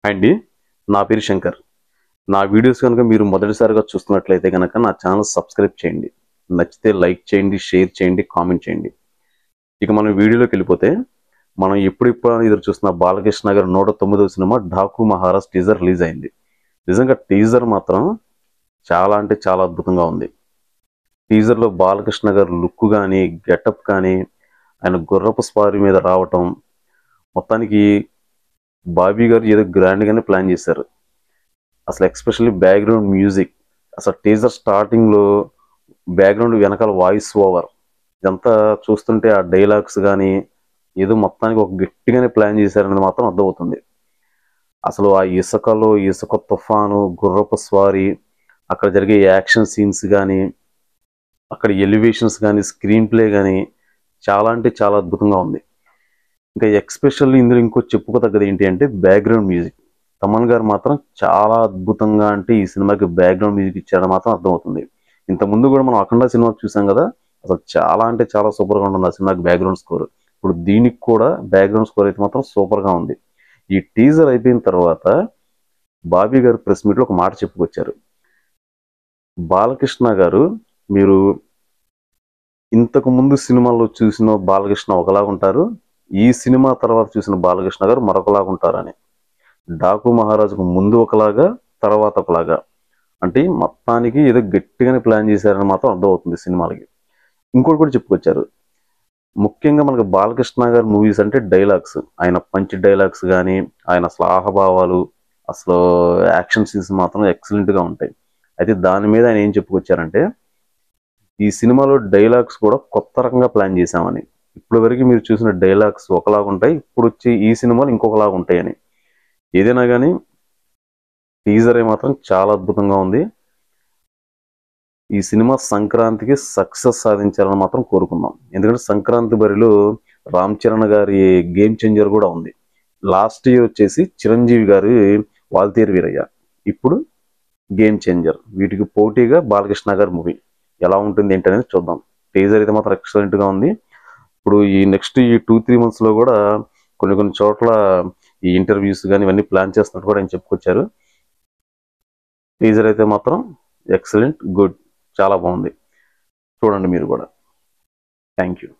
అండి, నా పేరు శంకర్. నా వీడియోస్ కనుక మీరు మొదటిసారిగా చూస్తున్నట్లయితే కనుక నా ఛానల్ సబ్స్క్రైబ్ చేయండి. నచ్చితే లైక్ చేయండి, షేర్ చేయండి, కామెంట్ చేయండి. ఇక మనం వీడియోలోకి వెళ్ళిపోతే, మనం ఎప్పుడెప్పుడు ఎదురు చూస్తున్న బాలకృష్ణ గారి 109వ సినిమా ఢాకు మహారాజ్ టీజర్ రిలీజ్ అయింది. నిజంగా టీజర్ మాత్రం చాలా అంటే చాలా అద్భుతంగా ఉంది. టీజర్లో బాలకృష్ణ గారి లుక్ కానీ, గెటప్ కానీ, ఆయన గుర్రపు స్వారీ మీద రావటం, మొత్తానికి బాబీ గారు ఏదో గ్రాండ్గానే ప్లాన్ చేశారు. అసలు ఎక్స్పెషల్లీ బ్యాక్గ్రౌండ్ మ్యూజిక్, అసలు టీజర్ స్టార్టింగ్లో బ్యాక్గ్రౌండ్ వెనకాల వాయిస్ ఓవర్, ఇదంతా చూస్తుంటే ఆ డైలాగ్స్ కానీ ఏదో మొత్తానికి ఒక గట్టిగానే ప్లాన్ చేశారనేది మాత్రం అర్థమవుతుంది. అసలు ఆ ఇసుకలో ఇసుక తుఫాను, గుర్రపు స్వారీ, అక్కడ జరిగే యాక్షన్ సీన్స్ కానీ, అక్కడ ఎలివేషన్స్ కానీ, స్క్రీన్ ప్లే కానీ చాలా అంటే చాలా అద్భుతంగా ఉంది. ఇంకా ఎక్స్పెషల్లీ ఇందులో ఇంకో చెప్పుకోదగ్గది ఏంటి అంటే బ్యాక్గ్రౌండ్ మ్యూజిక్. తమన్ గారు మాత్రం చాలా అద్భుతంగా అంటే ఈ సినిమాకి బ్యాక్గ్రౌండ్ మ్యూజిక్ ఇచ్చారని మాత్రం అర్థమవుతుంది. ఇంతకుముందు కూడా మనం అఖండ సినిమా చూసాం కదా, అసలు చాలా అంటే చాలా సూపర్గా ఉంటుంది ఆ సినిమాకి బ్యాక్గ్రౌండ్ స్కోర్. ఇప్పుడు దీనికి కూడా బ్యాక్గ్రౌండ్ స్కోర్ అయితే మాత్రం సూపర్గా ఉంది. ఈ టీజర్ అయిపోయిన తర్వాత బాబీ గారు ప్రెస్ మీట్లో ఒక మాట చెప్పుకొచ్చారు. బాలకృష్ణ గారు, మీరు ఇంతకు ముందు సినిమాల్లో చూసిన బాలకృష్ణ ఒకలాగా ఉంటారు, ఈ సినిమా తర్వాత చూసిన బాలకృష్ణ గారు మరొకలాగా ఉంటారని. డాకు మహారాజుకు ముందు ఒకలాగా, తర్వాత ఒకలాగా, అంటే మొత్తానికి ఏదో గట్టిగానే ప్లాన్ చేశారని మాత్రం అర్థమవుతుంది సినిమాలకి. ఇంకోటి కూడా చెప్పుకొచ్చారు. ముఖ్యంగా మనకు బాలకృష్ణ గారి మూవీస్ అంటే డైలాగ్స్, ఆయన పంచ్ డైలాగ్స్ కానీ, ఆయన అసలు ఆహభావాలు, అసలు యాక్షన్ సీన్స్ మాత్రం ఎక్సలెంట్గా ఉంటాయి. అయితే దాని మీద ఆయన ఏం చెప్పుకొచ్చారంటే, ఈ సినిమాలో డైలాగ్స్ కూడా కొత్త రకంగా ప్లాన్ చేశామని. ఇప్పటి వరకు మీరు చూసిన డైలాగ్స్ ఒకలాగా ఉంటాయి, ఇప్పుడు వచ్చి ఈ సినిమాలు ఇంకొకలాగా ఉంటాయని. ఏదైనా కానీ టీజర్ మాత్రం చాలా అద్భుతంగా ఉంది. ఈ సినిమా సంక్రాంతికి సక్సెస్ సాధించాలని మాత్రం కోరుకుందాం. ఎందుకంటే సంక్రాంతి బరిలో రామ్ చరణ్ గారి గేమ్ చేంజర్ కూడా ఉంది. లాస్ట్ ఇయర్ వచ్చేసి చిరంజీవి గారి వాల్తేరు వీరయ్య, ఇప్పుడు గేమ్ చేంజర్. వీటికి పోటీగా బాలకృష్ణ గారి మూవీ ఎలా ఉంటుంది ఏంటనేది చూద్దాం. టీజర్ అయితే మాత్రం ఎక్సలెంట్గా ఉంది. ఇప్పుడు ఈ నెక్స్ట్ ఈ 2-3 monthsలో కూడా కొన్ని చోట్ల ఈ ఇంటర్వ్యూస్ కానీ ఇవన్నీ ప్లాన్ చేస్తున్నట్టు కూడా ఆయన చెప్పుకొచ్చారు. టీజర్ అయితే మాత్రం ఎక్సలెంట్, గుడ్, చాలా బాగుంది. చూడండి మీరు కూడా. Thank you.